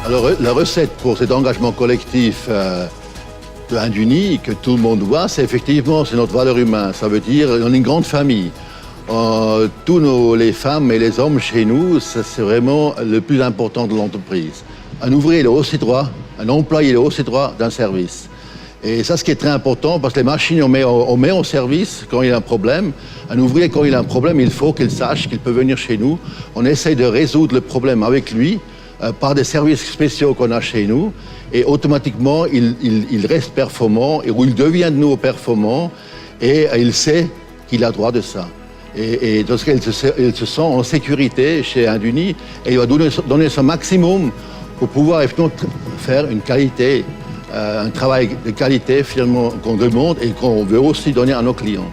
Alors, la recette pour cet engagement collectif de Induni, que tout le monde voit, c'est effectivement notre valeur humaine. Ça veut dire qu'on est une grande famille. Les femmes et les hommes chez nous, c'est vraiment le plus important de l'entreprise. Un ouvrier, il est aussi droit, un employé, il est aussi droit d'un service. Et ça, ce qui est très important, parce que les machines, on met en service quand il y a un problème. Un ouvrier, quand il a un problème, il faut qu'il sache qu'il peut venir chez nous. On essaye de résoudre le problème avec lui par des services spéciaux qu'on a chez nous. Et automatiquement, il reste performant, ou il devient de nouveau performant, et il sait qu'il a droit de ça. Et donc, il se sent en sécurité chez Induni, et il va donner son maximum pour pouvoir faire une qualité, un travail de qualité finalement qu'on demande et qu'on veut aussi donner à nos clients.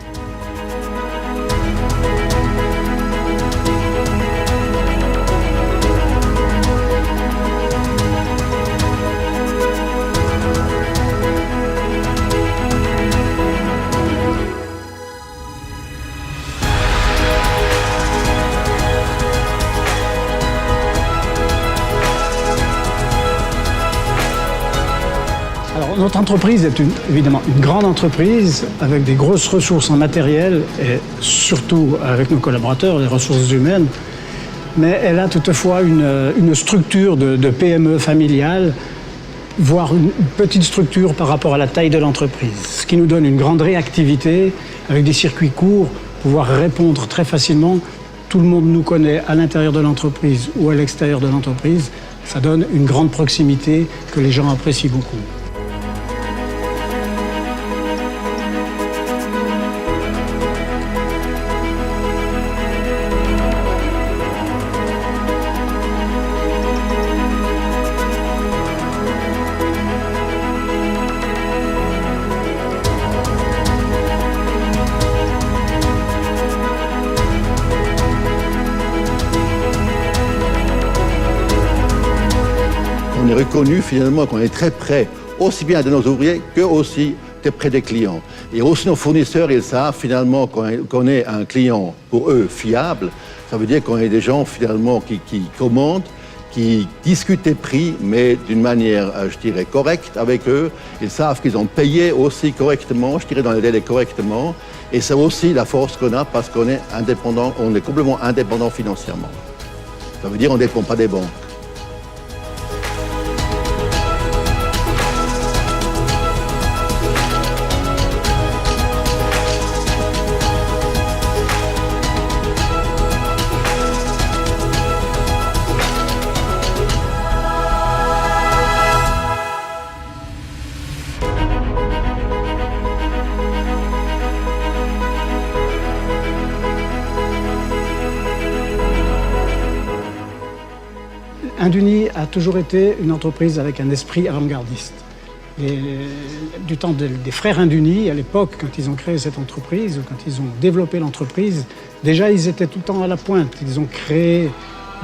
Alors, notre entreprise est évidemment une grande entreprise avec des grosses ressources en matériel et surtout avec nos collaborateurs, les ressources humaines. Mais elle a toutefois une structure de PME familiale, voire une petite structure par rapport à la taille de l'entreprise. Ce qui nous donne une grande réactivité avec des circuits courts, pouvoir répondre très facilement. Tout le monde nous connaît à l'intérieur de l'entreprise ou à l'extérieur de l'entreprise. Ça donne une grande proximité que les gens apprécient beaucoup. On est reconnu finalement qu'on est très près, aussi bien de nos ouvriers que aussi très près des clients. Et aussi nos fournisseurs, ils savent finalement qu'on est un client pour eux fiable. Ça veut dire qu'on est des gens finalement qui commandent, qui discutent des prix, mais d'une manière, je dirais, correcte avec eux. Ils savent qu'ils ont payé aussi correctement, je dirais dans les délais correctement. Et c'est aussi la force qu'on a parce qu'on est indépendant, on est complètement indépendant financièrement. Ça veut dire qu'on ne dépend pas des banques. Induni a toujours été une entreprise avec un esprit avant-gardiste. Du temps des frères Induni, à l'époque, quand ils ont créé cette entreprise, ou quand ils ont développé l'entreprise, déjà ils étaient tout le temps à la pointe. Ils ont créé,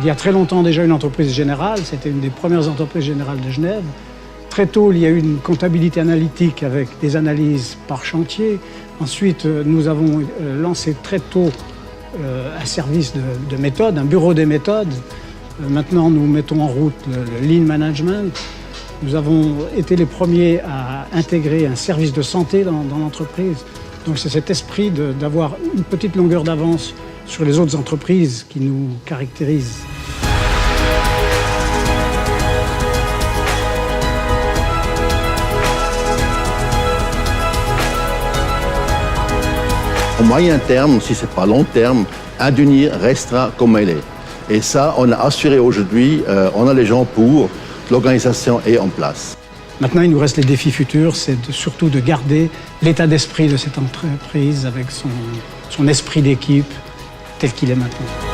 il y a très longtemps déjà, une entreprise générale. C'était une des premières entreprises générales de Genève. Très tôt, il y a eu une comptabilité analytique avec des analyses par chantier. Ensuite, nous avons lancé très tôt un service de méthode, un bureau des méthodes. Maintenant, nous mettons en route le Lean Management. Nous avons été les premiers à intégrer un service de santé dans l'entreprise. Donc c'est cet esprit d'avoir une petite longueur d'avance sur les autres entreprises qui nous caractérise. Au moyen terme, si ce n'est pas long terme, Induni restera comme elle est. Et ça, on a assuré aujourd'hui, on a les gens pour, l'organisation est en place. Maintenant, il nous reste les défis futurs, c'est surtout de garder l'état d'esprit de cette entreprise avec son esprit d'équipe tel qu'il est maintenant.